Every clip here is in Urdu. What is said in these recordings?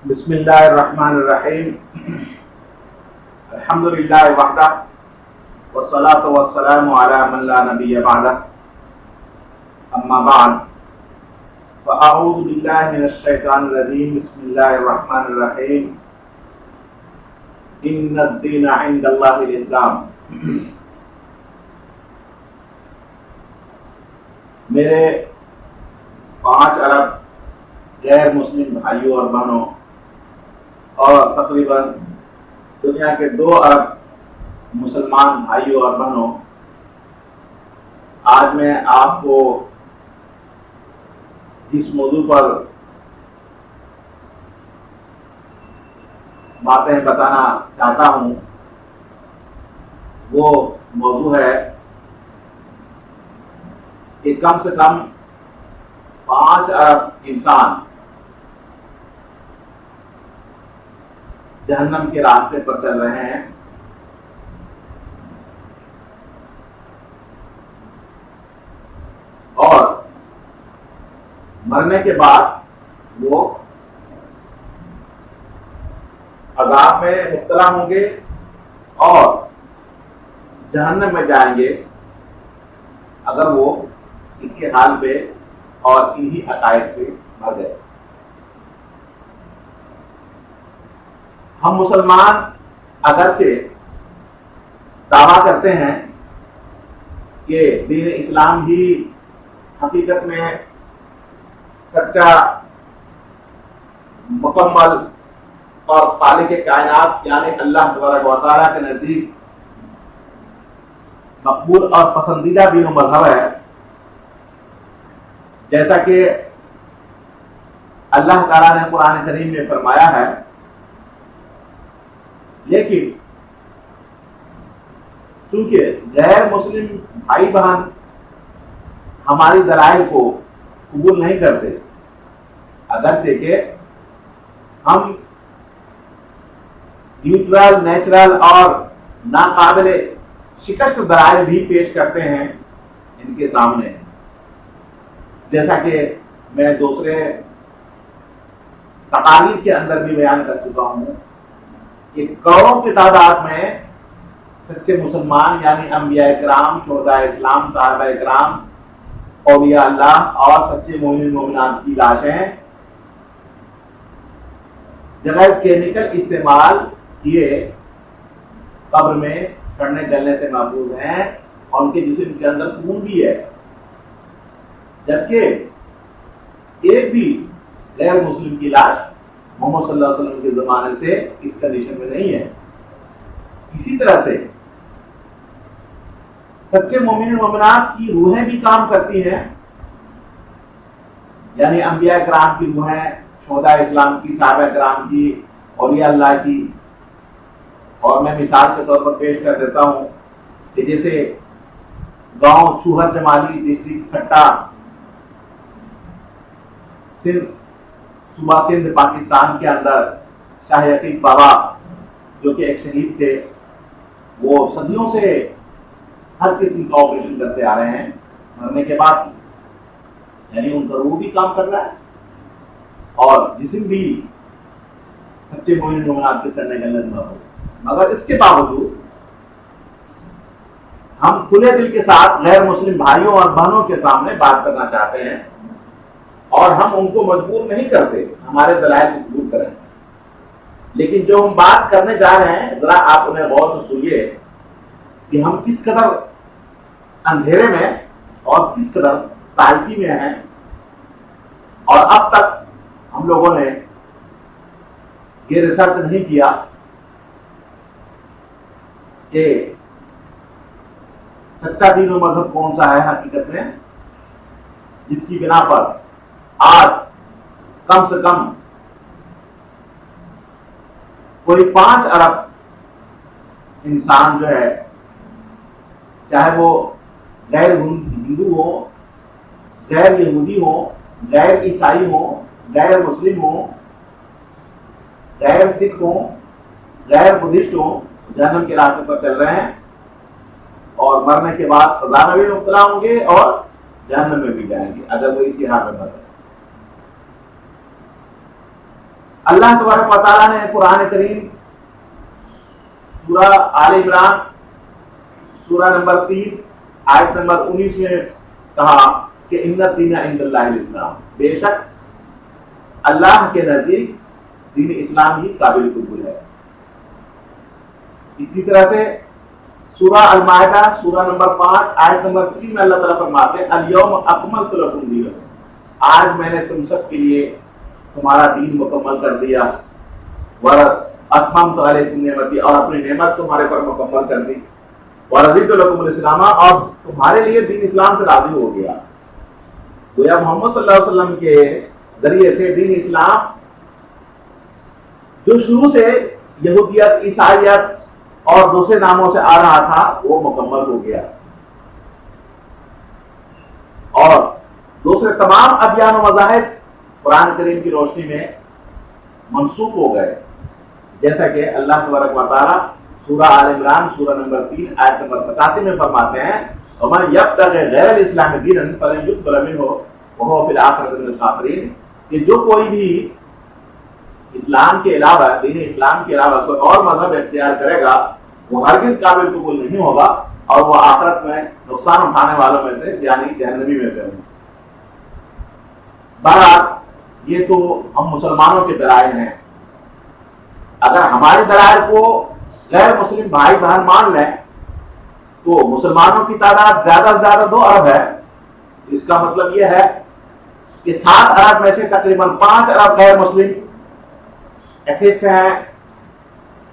بسم اللہ الرحمن الرحیم الحمد للہ وحدہ والصلاة والسلام علی من لا نبی بعدہ اما بعد فاعوذ باللہ من الشیطان الرجیم بسم اللہ الرحمن الرحیم ان الدین عند اللہ الاسلام۔ میرے 5 ارب غیر مسلم بھائیوں اور بہنوں اور تقریباً دنیا کے 2 ارب مسلمان بھائیوں اور بہنوں، آج میں آپ کو جس موضوع پر باتیں بتانا چاہتا ہوں وہ موضوع ہے کہ کم سے کم 5 ارب انسان جہنم کے راستے پر چل رہے ہیں، اور مرنے کے بعد وہ عذاب میں مبتلا ہوں گے اور جہنم میں جائیں گے اگر وہ اسی حال پہ اور انہی عقائد پہ مر گئے۔ ہم مسلمان اگرچہ دعویٰ کرتے ہیں کہ دین اسلام ہی حقیقت میں سچا، مکمل اور خالق کائنات یعنی اللہ تبارک و تعالیٰ کے نزدیک مقبول اور پسندیدہ دین و مذہب ہے، جیسا کہ اللہ تعالیٰ نے قرآن کریم میں فرمایا ہے، لیکن چونکہ غیر مسلم بھائی بہن ہماری دلائل کو قبول نہیں کرتے، اگرچہ کہ ہم نیوٹرل، نیچرل اور ناقابل شکست دلائل بھی پیش کرتے ہیں ان کے سامنے، جیسا کہ میں دوسرے تقاریر کے اندر بھی بیان کر چکا ہوں کہ کروڑوں کی تعداد میں سچے مسلمان یعنی انبیاء کرام، شہداء اسلام، صحابہ کرام، اولیاء اللہ اور سچے مومن مومنات کی لاشیں بغیر کیمیکل استعمال کیے قبر میں سڑنے گلنے سے محفوظ ہیں، اور ان کے جسم کے اندر خون بھی ہے، جبکہ ایک بھی غیر مسلم کی لاش محمد صلی اللہ علیہ وسلم کے زمانے سے اس کنڈیشن میں نہیں ہے۔ اسی طرح سے سچے مومن مومنات کی روحیں بھی کام کرتی ہیں، یعنی انبیاء کرام کی روحیں، شہداء اسلام کی، صحابہ کرام کی، اولیاء اللہ کی، اور میں مثال کے طور پر پیش کر دیتا ہوں کہ جیسے گاؤں چوہر جمالی، ڈسٹرکٹ کھٹا، صوبہ سندھ، پاکستان کے اندر شاہ عتیق بابا جو کہ ایک شہید تھے، وہ صدیوں سے ہر قسم کا آپریشن کرتے آ رہے ہیں مرنے کے بعد، یعنی ان کا روح بھی کام کر رہا ہے اور جسم بھی سچے مومن مومنات کے سڑنے گلنے سے محفوظ، مگر اس کے باوجود ہم کھلے دل کے ساتھ غیر مسلم بھائیوں اور بہنوں کے سامنے بات کرنا چاہتے ہیں، اور ہم ان کو مجبور نہیں کرتے ہمارے دلائل کو قبول کریں، لیکن جو ہم بات کرنے جا رہے ہیں ذرا آپ انہیں غور سے سنیے کہ ہم کس قدر اندھیرے میں اور کس قدر تاریکی میں ہیں، اور اب تک ہم لوگوں نے یہ ریسرچ نہیں کیا کہ سچا دین و مذہب کون سا ہے حقیقت میں، جس کی بنا پر آج کم سے کم کوئی 5 ارب انسان جو ہے، چاہے وہ غیر ہندو ہو، غیر یہودی ہو، غیر عیسائی ہو، غیر مسلم ہو، غیر سکھ ہو، غیر بدھسٹ ہو، جہنم کے راستے پر چل رہے ہیں، اور مرنے کے بعد سزا میں بھی مبتلا ہوں گے اور جہنم میں بھی جائیں گے اگر وہ اسی حال میں مر گئے۔ اللہ تبارک و تعالیٰ نے قرآن کریم سورہ آل عمران سورہ نمبر 3 آیت نمبر 19 میں کہا کہ ان الدین عند اللہ الاسلام، بے شک اللہ کے نزدیک دین اسلام ہی قابل قبول ہے۔ اسی طرح سے سورہ المائدہ سورہ نمبر 5 آیت نمبر 3 میں اللہ تعالیٰ فرماتے ہیں الیوم اکملت لکم دینکم، آج میں نے تم سب کے لیے تمہارا دین مکمل کر دیا، اتممت علیکم نعمتی، اور اپنی نعمت تمہارے پر مکمل کر دی، ورضیت لکم الاسلام، اور تمہارے لیے دین اسلام سے راضی ہو گیا۔ گویا محمد صلی اللہ علیہ وسلم کے ذریعے سے دین اسلام جو شروع سے یہودیت، عیسائیت اور دوسرے ناموں سے آ رہا تھا وہ مکمل ہو گیا، اور دوسرے تمام ادیان و مذاہب قرآن کریم کی روشنی میں منسوخ ہو گئے، جیسا کہ اللہ تبارک و تعالیٰ سورہ آل عمران سورہ نمبر 3 آیت نمبر 85 میں فرماتے ہیں وَمَن يَبْتَغِ غَيْرَ الْإِسْلَامِ دِينًا فَلَن يُقْبَلَ مِنْهُ وَهُوَ فِي الْآخِرَةِ مِنَ الْخَاسِرِينَ، کہ جو کوئی بھی اسلام کے علاوہ، دین اسلام کے علاوہ کوئی اور مذہب اختیار کرے گا وہ ہرگز قابل قبول نہیں ہوگا، اور وہ آخرت میں نقصان اٹھانے والوں میں سے یعنی جہنمی میں سے ہوں۔ بہرحال یہ تو ہم مسلمانوں کے دلائل ہیں، اگر ہمارے دلائل کو غیر مسلم بھائی بہن مان لیں تو مسلمانوں کی تعداد زیادہ سے زیادہ 2 ارب ہے، اس کا مطلب یہ ہے کہ 7 ارب میں سے تقریباً 5 ارب غیر مسلم ایتھیسٹ ہیں،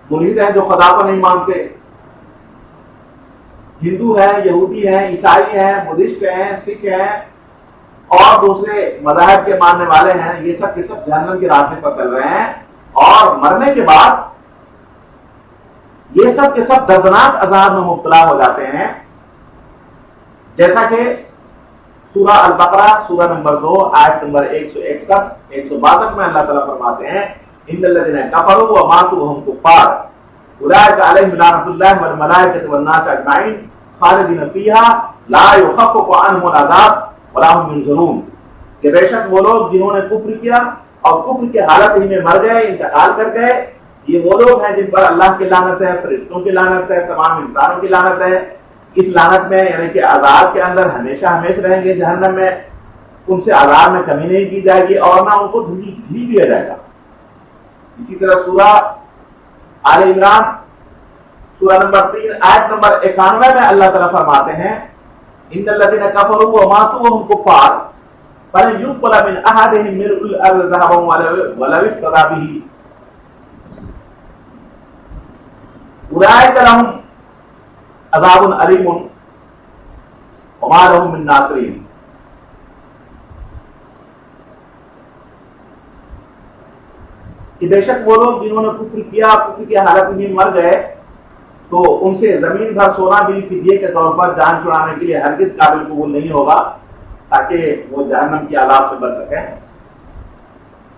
ملحد ہیں جو خدا کو نہیں مانتے، ہندو ہیں، یہودی ہیں، عیسائی ہیں، بدھسٹ ہیں، سکھ ہیں اور دوسرے مذاہب کے ماننے والے ہیں، یہ سب کے سب جہنم کے راستے پر چل رہے ہیں، اور مرنے کے بعد یہ سب کے سب دردناک عذاب میں مبتلا ہو جاتے ہیں، جیسا کہ سورہ البقرہ سورہ نمبر 2 آیت نمبر 161 162 میں اللہ تعالیٰ فرماتے ہیں ان الذین کفروا وماتوا وهم کفار اولئک علیہم لعنۃ اللہ والملائکۃ والناس اجمعین خالدین فیہا لا یخفف عنہم العذاب ولا هم ينظرون، کہ بے شک وہ لوگ جنہوں نے کفر کیا اور کفر کی حالت ہی میں مر گئے، انتقال کر گئے، یہ وہ لوگ ہیں جن پر اللہ کی لعنت ہے، فرشتوں کی لعنت ہے، تمام انسانوں کی لعنت ہے، اس لعنت میں یعنی کہ عذاب کے اندر ہمیشہ ہمیشہ رہیں گے جہنم میں، ان سے عذاب میں کمی نہیں کی جائے گی اور نہ ان کو ڈھیل دیا جائے گا۔ اسی طرح سورہ آل عمران سورہ نمبر 3 آیت نمبر 91 میں اللہ تعالیٰ فرماتے ہیں ان الذین کفروا وماتوا وهم کفار فلن يقبل من احدهم ملء الارض ذهبا ولو افتدى به اولئک لهم عذاب علیم وما لهم من ناصرین، کہ بے شک وہ لوگ جنہوں نے کفر کیا، کفر کی حالت میں مر گئے، تو ان سے زمین بھر سونا بھی فدیے کے طور پر جان چھڑانے کے لیے ہرگز قابل قبول نہیں ہوگا تاکہ وہ جہنم کے عذاب سے بچ سکیں،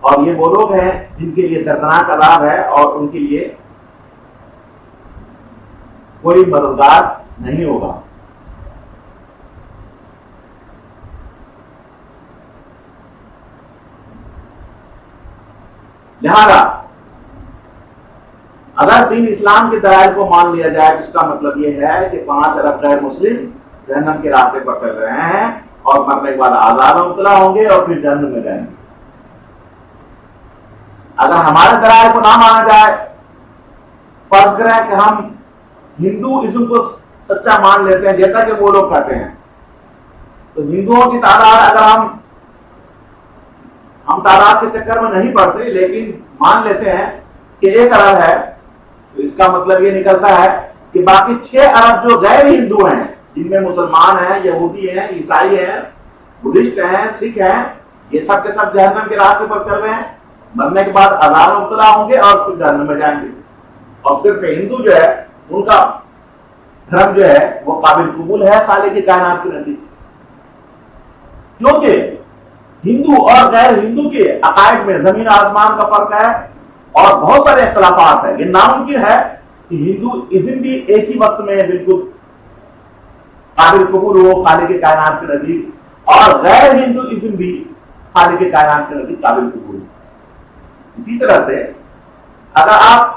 اور یہ وہ لوگ ہیں جن کے لیے دردناک عذاب ہے اور ان کے لیے کوئی مددگار نہیں ہوگا۔ لہذا اگر دین اسلام کے دلائل کو مان لیا جائے اس کا مطلب یہ ہے کہ 5 ارب غیر مسلم جہنم کے راستے پر چل رہے ہیں اور مرنے کے بعد عذاب میں مبتلا ہوں گے اور پھر جہنم میں جائیں گے۔ اگر ہمارے دلائل کو نہ مانا جائے، فرض کریں کہ ہم ہندوازم کو سچا مان لیتے ہیں جیسا کہ وہ لوگ کہتے ہیں، تو ہندوؤں کی تعداد اگر ہم تعداد کے چکر میں نہیں پڑتے لیکن مان لیتے ہیں کہ 1 ارب ہے، تو اس کا مطلب یہ نکلتا ہے کہ باقی 6 ارب جو غیر ہندو ہیں، جن میں مسلمان ہیں، یہودی ہیں، عیسائی ہیں، بدھسٹ ہیں، سکھ ہیں، یہ سب کے سب جہنم کے راستے پر چل رہے ہیں، مرنے کے بعد عذاب میں مبتلا ہوں گے اور پھر جہنم میں جائیں گے، اور صرف ہندو جو ہے ان کا دھرم جو ہے وہ قابل قبول ہے خالق کی کائنات کے نزدیک، کیونکہ ہندو اور غیر ہندو کے عقائد میں زمین آسمان کا فرق ہے اور بہت سارے اختلافات ہیں۔ یہ ناممکن ہے کہ ہندوازم بھی ایک ہی وقت میں بالکل قابل قبول ہو خالق کی کائنات کے نزدیک اور غیر ہندوازم بھی خالق کی کائنات کے نزدیک قابل قبول ہو۔ اسی طرح سے اگر آپ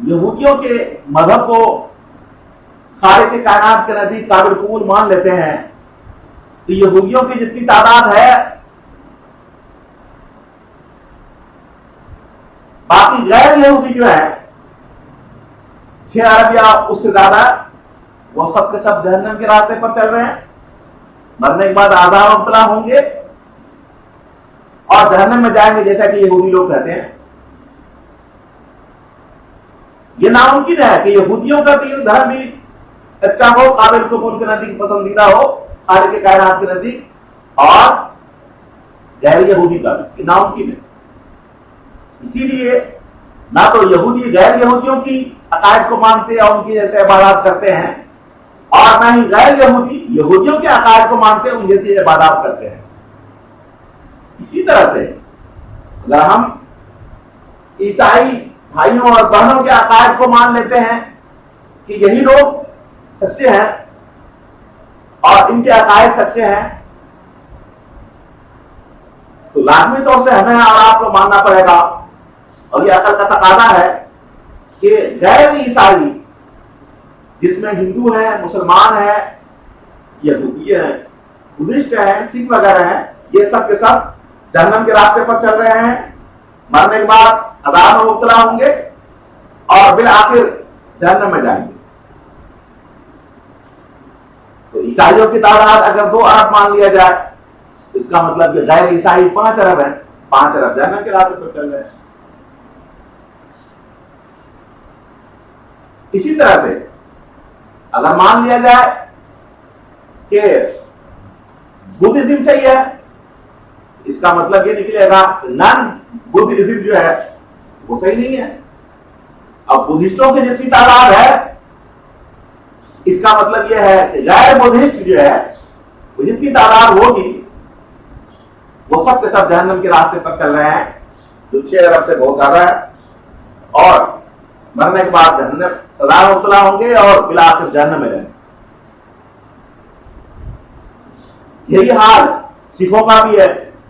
یہودیوں کے مذہب کو خالق کائنات کے نزدیک قابل قبول مان لیتے ہیں تو یہودیوں کی جتنی تعداد ہے باقی غیر یہودی جو ہے 6 ارب یا اس سے زیادہ وہ سب کے سب جہنم کے راستے پر چل رہے ہیں، مرنے کے بعد عذاب مبتلا ہوں گے اور جہنم میں جائیں گے جیسا کہ یہودی لوگ کہتے ہیں۔ یہ ناممکن ہے کہ یہودیوں کا دین دھرم بھی اچھا ہو، قابل قبول کے نزدیک پسندیدہ ہو خالق کائنات کے نزدیک، اور غیر یہودی کا بھی، یہ ناممکن ہے۔ اسی لیے نہ تو یہودی غیر یہودیوں کی عقائد کو مانتے اور ان کی جیسے عبادات کرتے ہیں، اور نہ ہی غیر یہودی یہودیوں کے عقائد کو مانتے ان جیسی عبادات کرتے ہیں۔ اسی طرح سے اگر ہم عیسائی بھائیوں اور بہنوں کے عقائد کو مان لیتے ہیں کہ یہی لوگ سچے ہیں اور ان کے عقائد سچے ہیں، تو لازمی طور سے ہمیں اور آپ کو ماننا پڑے گا، اور یہ عقل کا تقاضا ہے کہ غیر عیسائی جس میں ہندو ہیں، مسلمان ہیں، یہودی ہیں، بدھسٹ ہیں، سکھ وغیرہ ہیں، یہ سب کے سب جہنم کے راستے پر چل رہے ہیں، مرنے کے بعد عذاب میں مبتلا ہوں گے اور بالآخر جہنم میں جائیں گے۔ تو عیسائیوں کی تعداد اگر 2 ارب مان لیا جائے تو اس کا مطلب کہ غیر عیسائی 5 ارب ہیں، 5 ارب جہنم کے راستے پر چل رہے ہیں۔ اسی طرح سے اگر مان لیا جائے کہ بدھزم صحیح ہے، اس کا مطلب یہ نکلے گا نان بدھزم جو ہے وہ صحیح نہیں ہے۔ اب بدھسٹوں کی جتنی تعداد ہے اس کا مطلب یہ ہے کہ غیر بدھسٹ جو ہے وہ جتنی تعداد ہوگی وہ سب کے سب جہنم کے راستے پر چل رہے ہیں، جو 6 ارب سے بہت زیادہ ہے، اور مرنے کے بعد جہنم سزا میں مبتلا ہوں گے اور بالآخر جہنم میں جائیں گے۔ یہی حال سکھوں کا بھی ہے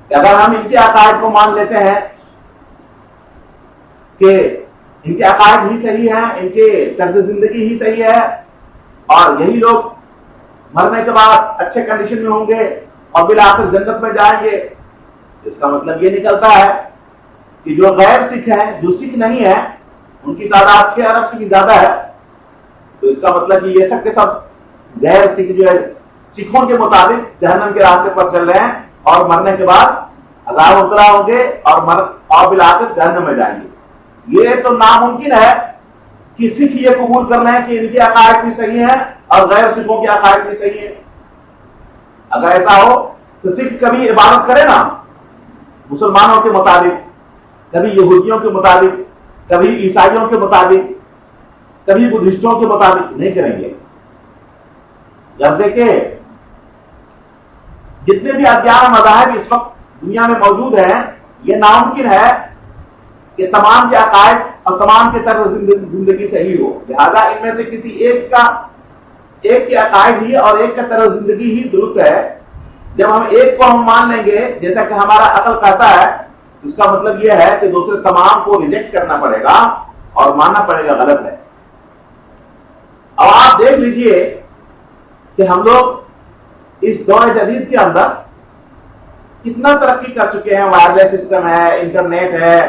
کہ اگر ہم ان کے عقائد کو مان لیتے ہیں کہ ان کے عقائد ہی صحیح ہیں، ان کے طرز زندگی ہی صحیح ہے، اور یہی لوگ مرنے کے بعد اچھے کنڈیشن میں ہوں گے اور بالآخر جنت میں جائیں گے، اس کا مطلب یہ نکلتا ہے کہ جو غیر سکھ ہیں، جو سکھ نہیں ہیں، ان کی تعداد 6 ارب سے بھی زیادہ ہے، تو اس کا مطلب کہ یہ سب کے سب غیر سکھ جو ہے سکھوں کے مطابق جہنم کے راستے پر چل رہے ہیں اور مرنے کے بعد عذاب مبتلا ہوں گے اور بالآخر جہنم میں جائیں گے۔ یہ تو ناممکن ہے کہ سکھ یہ قبول کر رہے ہیں کہ ان کے عقائد بھی صحیح ہیں اور غیر سکھوں کے عقائد بھی صحیح ہیں۔ اگر ایسا ہو تو سکھ کبھی عبادت کرے نا مسلمانوں کے مطابق، کبھی یہودیوں کے مطابق، کبھی عیسائیوں کے مطابق، کبھی بدھسٹوں کے مطابق نہیں کریں گے۔ جیسے کہ جتنے بھی ادیان مذاہب اس وقت دنیا میں موجود ہیں، یہ ناممکن ہے کہ تمام کے عقائد اور تمام کے طرز زندگی صحیح ہو، لہذا ان میں سے کسی ایک کے عقائد ہی اور ایک کا طرز زندگی ہی درست ہے۔ جب ہم ایک کو ہم مان لیں گے جیسا کہ ہمارا عقل کہتا ہے، اس کا مطلب یہ ہے کہ دوسرے تمام کو ریجیکٹ کرنا پڑے گا اور ماننا پڑے گا غلط ہے۔ اب آپ دیکھ لیجئے کہ ہم لوگ اس دور جدید کے اندر کتنا ترقی کر چکے ہیں، وائرلیس سسٹم ہے، انٹرنیٹ ہے،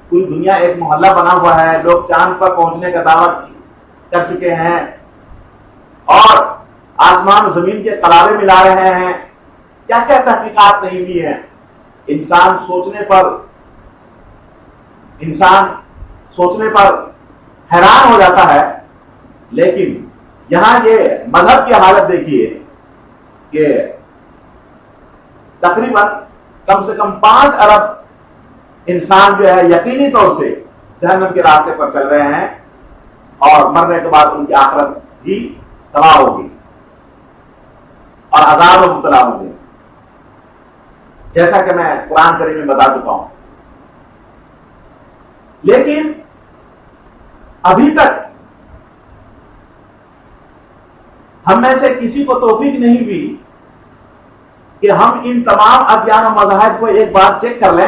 پوری دنیا ایک محلہ بنا ہوا ہے، لوگ چاند پر پہنچنے کا دعویٰ کر چکے ہیں اور آسمان و زمین کے قلابے ملا رہے ہیں، کیا کیا تحقیقات نہیں ہوئی ہیں۔ انسان سوچنے پر حیران ہو جاتا ہے، لیکن یہاں یہ مذہب کی حالت دیکھیے کہ تقریباً کم سے کم 5 ارب انسان جو ہے یقینی طور سے جہنم کے راستے پر چل رہے ہیں اور مرنے کے بعد ان کی آخرت بھی تباہ ہوگی اور عذاب میں مبتلا ہوں گے، جیسا کہ میں قرآن کریم میں بتا چکا ہوں۔ لیکن ابھی تک ہم میں سے کسی کو توفیق نہیں ہوئی کہ ہم ان تمام ادیان و مذاہب کو ایک بار چیک کر لیں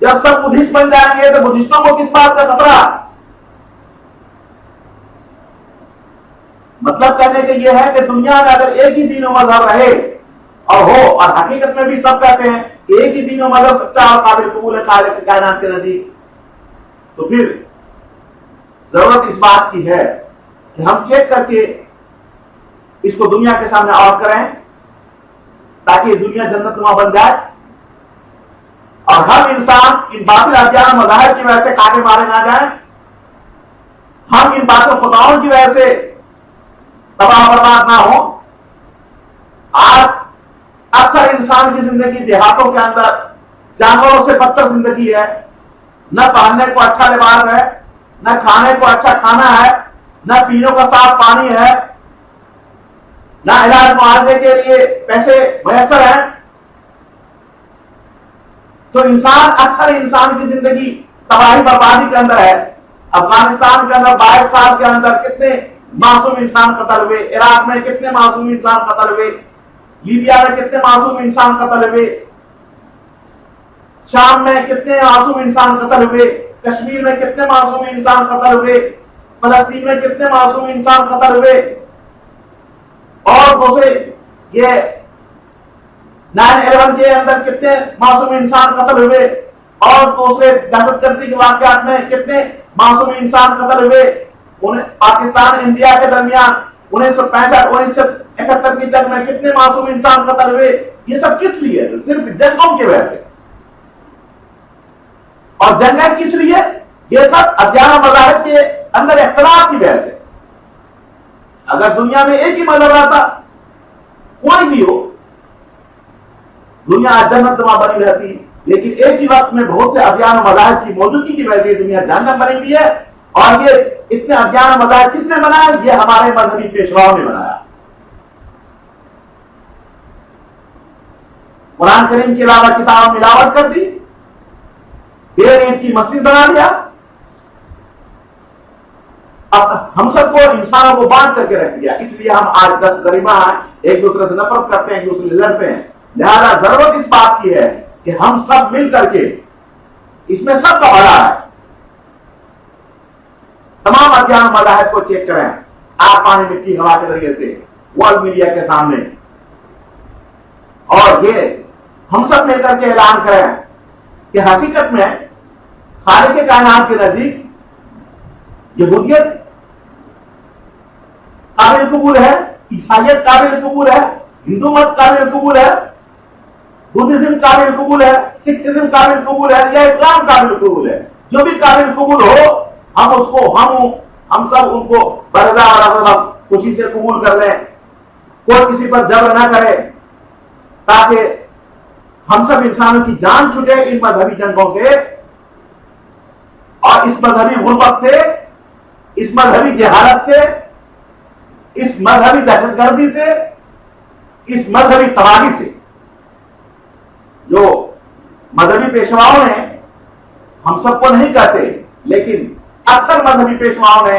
جب سب بدھسٹ بن جائیں گے تو بدھسٹوں کو کس بات کا خطرہ؟ مطلب کہنے کا یہ ہے کہ دنیا میں اگر ایک ہی دین و مذہب رہے اور ہو، اور حقیقت میں بھی سب کہتے ہیں ایک ہی دین و مذہب سچا اور قابل قبول ہے خالق کائنات کے نزدیک، تو پھر ضرورت اس بات کی ہے کہ ہم چیک کر کے اس کو دنیا کے سامنے آؤٹ کریں تاکہ دنیا جنت نما بن جائے، اور ہم انسان ان باطل ادیان مذاہب کی وجہ سے کاٹے مارے نہ جائیں، ہم ان باطل خداؤں کی وجہ سے تباہ برباد نہ ہو۔ آج اکثر انسان کی زندگی دیہاتوں کے اندر جانوروں سے بدتر زندگی ہے، نہ پہننے کو اچھا لباس ہے، نہ کھانے کو اچھا کھانا ہے، نہ پینے کا صاف پانی ہے، نہ علاج معالجے کے لیے پیسے میسر ہیں۔ تو اکثر انسان کی زندگی تباہی بربادی کے اندر ہے۔ افغانستان کے اندر 22 سال کے اندر کتنے معصوم انسان قتل ہوئے، عراق میں کتنے معصوم انسان قتل ہوئے، لیبیا میں کتنے معصوم انسان قتل ہوئے، شام میں کتنے معصوم انسان قتل ہوئے، کشمیر میں کتنے معصوم انسان قتل ہوئے، فلسطین میں کتنے معصوم انسان قتل ہوئے، اور دوسرے یہ 9/11 کے اندر کتنے معصوم انسان قتل ہوئے، اور دوسرے دہشت گردی کے واقعات میں کتنے معصوم انسان قتل ہوئے، پاکستان انڈیا کے درمیان 1965-1971 کی جنگ میں کتنے معصوم انسان قتل ہوئے۔ یہ سب کس لیے؟ صرف جنگوں کی وجہ سے۔ اور جنگیں کس لیے؟ یہ سب ادیان و مذاہب کے اندر اختلاف کی وجہ سے۔ اگر دنیا میں ایک ہی مذہب رہتا، کوئی بھی ہو، دنیا جنت نما بنی رہتی، لیکن ایک ہی وقت میں بہت سے ادیان و مذاہب کی موجودگی کی وجہ سے دنیا جہنم بنی ہوئی ہے۔ اور یہ اتنے ادیان و مذاہب کس نے بنایا؟ یہ ہمارے مذہبی پیشواؤں نے بنایا۔ قرآن کریم کے علاوہ کتابوں میں ملاوٹ کر دی، بے ریٹ کی مسجد بنا دیا، اب ہم سب کو انسانوں کو بانٹ کر کے رکھ دیا۔ اس لیے ہم آج غریباں ہیں، ایک دوسرے سے نفرت کرتے ہیں، ایک دوسرے سے لڑتے ہیں۔ لہذا ضرورت اس بات کی ہے کہ ہم سب مل کر کے، اس میں سب کا بھلا ہے، تمام ادیان مذاہب کو چیک کریں، آگ پانی مٹی ہوا کے ذریعے سے، ورلڈ میڈیا کے سامنے، اور یہ ہم سب مل کر کے اعلان کریں کہ حقیقت میں خالق کائنات کے نزدیک یہودیت قابل قبول ہے، عیسائیت قابل قبول ہے، ہندو مت قابل قبول ہے، بدھزم قابل قبول ہے، سکھزم قابل قبول ہے، یا اسلام قابل قبول ہے۔ جو بھی قابل قبول ہو، ہم اس کو ہم سب ان کو برضا اور خوشی سے قبول کر لیں، کوئی کسی پر جبر نہ کرے، تاکہ ہم سب انسانوں کی جان چھوٹے ان مذہبی جنگوں سے، اور اس مذہبی غربت سے، اس مذہبی جہالت سے، اس مذہبی دہشت گردی سے، اس مذہبی تباہی سے۔ جو مذہبی پیشواؤں نے، ہم سب کو نہیں کہتے، لیکن اکثر مذہبی پیشواؤں نے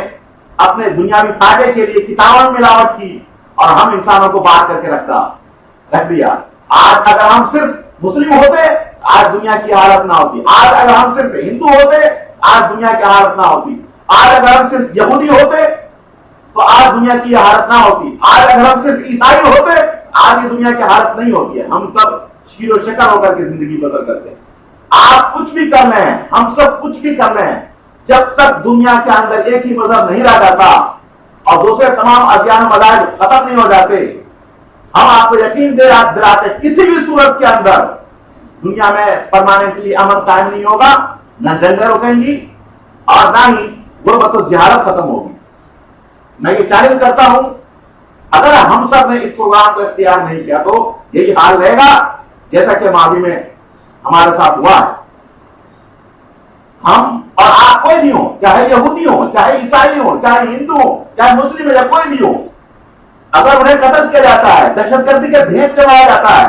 اپنے دنیاوی فائدے کے لیے کتابوں میں ملاوٹ کی، اور ہم انسانوں کو بانٹ کر کے رکھ دیا۔ آج اگر ہم صرف مسلم ہوتے، آج دنیا کی حالت نہ ہوتی۔ آج اگر ہم صرف ہندو ہوتے، آج دنیا کی حالت نہ ہوتی۔ آج اگر ہم صرف یہودی ہوتے تو آج دنیا کی حالت نہ ہوتی۔ آج اگر ہم صرف عیسائی ہوتے، آج یہ دنیا کی حالت نہیں ہوتی ہے۔ ہم سب شیر و شکر ہو کر کے زندگی بسر کرتے ہیں۔ آپ کچھ بھی کر رہے ہیں، ہم سب کچھ بھی کر رہے ہیں، جب تک دنیا کے اندر ایک ہی مذہب نہیں رہ جاتا اور دوسرے تمام ادیان مذاہب ختم نہیں ہو جاتے، ہم آپ کو یقین دلاتے کسی بھی صورت کے اندر دنیا میں پرماننٹلی امن قائم نہیں ہوگا، نہ جنگیں رکیں گی، اور نہ ہی غربت و جہالت ختم ہوگی۔ میں یہ چیلنج کرتا ہوں، اگر ہم سب نے اس پروگرام کو اختیار نہیں کیا تو یہی حال رہے گا جیسا کہ ماضی میں ہمارے ساتھ ہوا ہے۔ ہم اور آپ کوئی بھی ہو، چاہے یہودی ہو، چاہے عیسائی ہو، چاہے ہندو ہو، چاہے مسلم ہو، یا کوئی بھی ہو، اگر انہیں قتل کیا جاتا ہے، دہشت گردی کے بھیٹ چلایا جاتا ہے،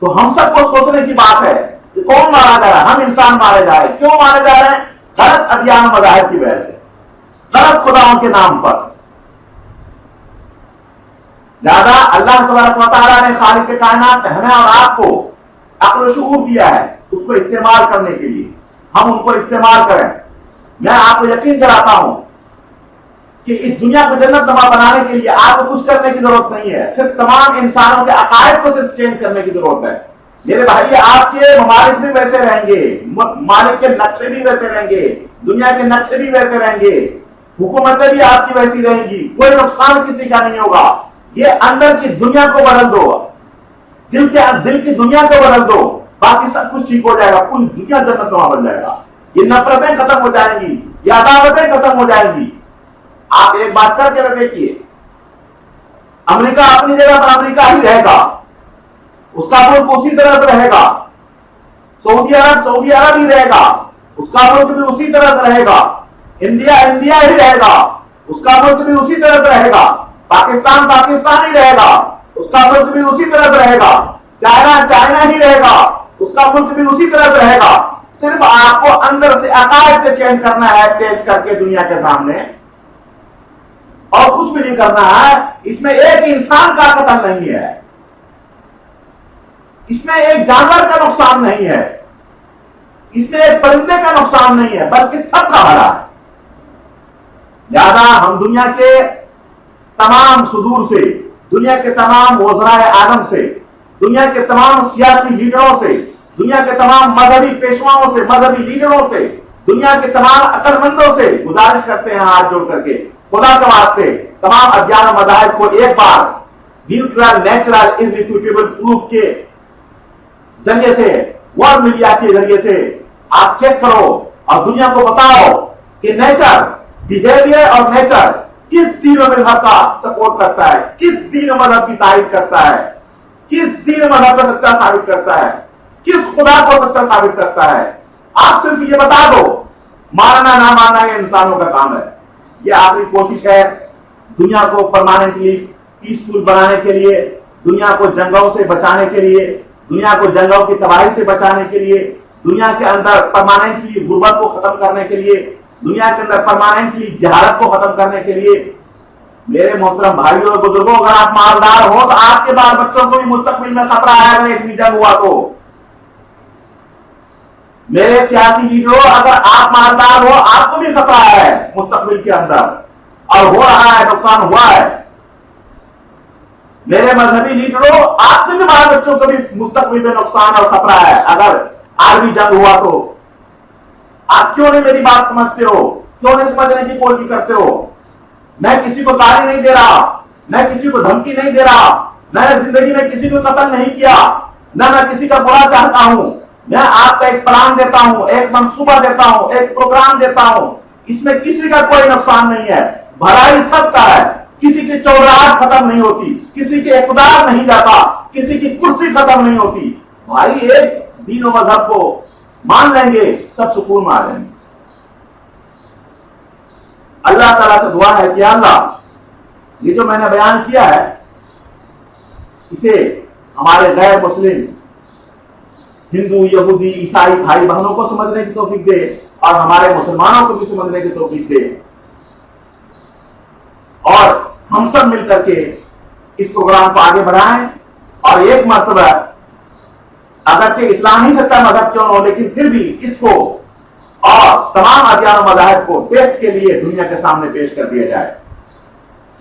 تو ہم سب کو سوچنے کی بات ہے کہ کون مارا جا رہا ہے؟ ہم انسان مارے جا رہے ہیں۔ کیوں مارے جا رہے ہیں؟ غلط ادیان مذاہب کی وجہ سے، غلط خداؤں کے نام پر۔ لہذا اللہ تبارک و تعالیٰ نے خالق کائنات ہمیں اور آپ کو عقل و شعور دیا ہے اس کو استعمال کرنے کے لیے، ہم ان کو استعمال کریں۔ میں آپ کو یقین دلاتا ہوں کہ اس دنیا کو جنت نما بنانے کے لیے آپ کو کچھ کرنے کی ضرورت نہیں ہے، صرف تمام انسانوں کے عقائد کو صرف چینج کرنے کی ضرورت ہے۔ میرے بھائی، آپ کے ممالک بھی ویسے رہیں گے، ممالک کے نقشے بھی ویسے رہیں گے، دنیا کے نقشے بھی ویسے رہیں گے، حکومتیں بھی آپ کی ویسی رہیں گی، کوئی نقصان کسی کا نہیں ہوگا۔ یہ اندر کی دنیا کو بدل دو، دل کی دنیا کو بدل دو، باقی سب کچھ ٹھیک ہو جائے گا، پوری دنیا جنت نما بن جائے گا۔ یہ نفرتیں ختم ہو جائیں گی، یہ عداوتیں ختم ہو جائیں گی۔ آپ ایک بات کر کے دیکھیے، امریکہ اپنی جگہ پر امریکہ ہی رہے گا، اس کا ملک اسی طرح سے رہے گا، سعودی عرب ہی رہے گا، اس کا ملک بھی اسی طرح سے رہے گا، انڈیا ہی رہے گا، اس کا ملک بھی اسی طرح سے رہے گا، پاکستان ہی رہے گا، اس کا ملک بھی اسی طرح سے رہے گا، چائنا ہی رہے گا، اس کا ملک بھی اسی طرح سے رہے گا۔ صرف آپ کو اندر سے عقائد سے چینج کرنا ہے، ٹیسٹ کر کے دنیا کے سامنے، اور کچھ بھی نہیں کرنا ہے۔ اس میں ایک انسان کا قتل نہیں ہے، اس میں ایک جانور کا نقصان نہیں ہے، اس میں ایک پرندے کا نقصان نہیں ہے، بلکہ سب کا بھلا ہے۔ لہذا ہم دنیا کے تمام صدور سے، دنیا کے تمام وزراء اعظم سے، دنیا کے تمام سیاسی لیڈروں سے، دنیا کے تمام مذہبی پیشواؤں سے، مذہبی لیڈروں سے، دنیا کے تمام عقل مندوں سے گزارش کرتے ہیں ہاتھ جوڑ کر کے، خدا کے واسطے تمام ادیان و مذاہب کو ایک بار نیوٹرل، نیچرل، انریفیوٹیبل پروف کے ذریعے سے، ورلڈ میڈیا کے ذریعے سے آپ چیک کرو اور دنیا کو بتاؤ کہ نیچر، بیہیویئر اور نیچر کس دین و مذہب کا سپورٹ کرتا ہے، کس دین و مذہب کی تعریف کرتا ہے، کس دین و مذہب کو سچا ثابت کرتا ہے، کس خدا کو سچا ثابت کرتا ہے۔ آپ صرف یہ بتا دو، ماننا نہ ماننا یہ انسانوں کا کام ہے۔ یہ آخری کوشش ہے دنیا کو پرماننٹلی پیسفل بنانے کے لیے، دنیا کو جنگوں سے بچانے کے لیے، دنیا کو جنگوں کی تباہی سے بچانے کے لیے، دنیا کے اندر پرماننٹلی غربت کو ختم کرنے کے لیے، دنیا کے اندر پرماننٹلی جہالت کو ختم کرنے کے لیے۔ میرے محترم بھائیوں اور بزرگوں، اگر آپ مالدار ہو تو آپ کے بال بچوں کو بھی مستقبل میں خطرہ ہے اگر ایک جنگ ہوا تو۔ میرے سیاسی لیڈروں، اگر آپ مالدار ہو آپ کو بھی خطرہ ہے مستقبل کے اندر، اور ہو رہا ہے، نقصان ہوا ہے۔ میرے مذہبی لیڈروں، آپ کے بھی بال بچوں کو بھی مستقبل میں نقصان اور خطرہ ہے اگر عالمی جنگ ہوا تو۔ آپ کیوں نہیں میری بات سمجھتے ہو؟ کیوں نہیں سمجھنے کی کوشش کرتے ہو؟ میں کسی کو گالی نہیں دے رہا، میں کسی کو دھمکی نہیں دے رہا، میں نے زندگی میں کسی کو قتل نہیں کیا، نہ میں کسی کا برا چاہتا ہوں۔ میں آپ کا ایک پلان دیتا ہوں، ایک منصوبہ دیتا ہوں، ایک پروگرام دیتا ہوں، اس میں کسی کا کوئی نقصان نہیں ہے، بھلائی سب کا ہے، کسی کی چوراہٹ ختم نہیں ہوتی، کسی کے اقتدار نہیں جاتا، کسی کی کرسی ختم نہیں ہوتی۔ بھائی ایک دین و مذہب کو مان لیں گے، سب سکون میں آ جائیں گے۔ اللہ تعالیٰ سے دعا ہے کہ اللہ یہ جو میں نے بیان کیا ہے اسے ہمارے غیر مسلم ہندو، یہودی، عیسائی بھائی بہنوں کو سمجھنے کی توفیق دے، اور ہمارے مسلمانوں کو بھی سمجھنے کی توفیق دے، اور ہم سب مل کر کے اس پروگرام کو آگے بڑھائیں، اور ایک مرتبہ اگرچہ اسلام ہی سچا مذہب کیوں ہو لیکن پھر بھی اس کو اور تمام ادیان و مذاہب کو ٹیسٹ کے لیے دنیا کے سامنے پیش کر دیا جائے۔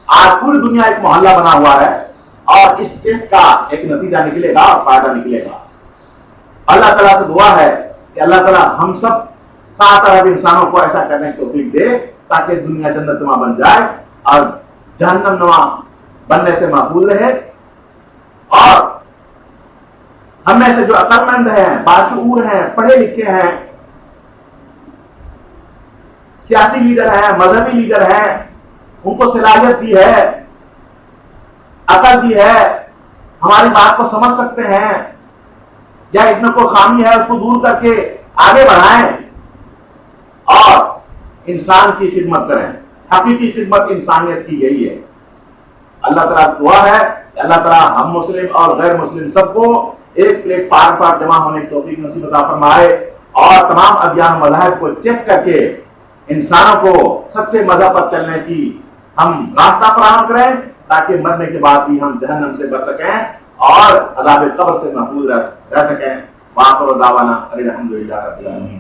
آج پوری دنیا ایک محلہ بنا ہوا ہے، اور اس ٹیسٹ کا ایک نتیجہ نکلے گا اور فائدہ نکلے گا۔ اللہ تعالیٰ سے دعا ہے کہ اللہ تعالیٰ ہم سب 7 ارب انسانوں کو ایسا کرنے کی توفیق دے تاکہ دنیا جنت نما بن جائے اور جہنم نما بننے سے محفوظ رہے، اور ہم میں سے جو عقل مند ہیں، باشعور ہیں، پڑھے لکھے ہیں، سیاسی لیڈر ہیں، مذہبی لیڈر ہیں، ان کو صلاحیت دی ہے، عقل دی ہے، ہماری بات کو سمجھ سکتے ہیں، یا اس میں کوئی خامی ہے اس کو دور کر کے آگے بڑھائیں اور انسان کی خدمت کریں۔ حقیقی خدمت انسانیت کی یہی ہے۔ اللہ تعالیٰ دعا ہے کہ اللہ تعالیٰ ہم مسلم اور غیر مسلم سب کو ایک پلیٹ فارم پر جمع ہونے کی توفیق نصیب عطا فرمائے، اور تمام ادیان مذاہب کو چیک کر کے انسانوں کو سچے مذہب پر چلنے کی ہم راستہ فراہم کریں، تاکہ مرنے کے بعد بھی ہم جہنم سے بچ سکیں۔ اور عذاب قبر سے محفوظ رہ سکیں. وآخر دعوانا الحمدللہ رب العالمین.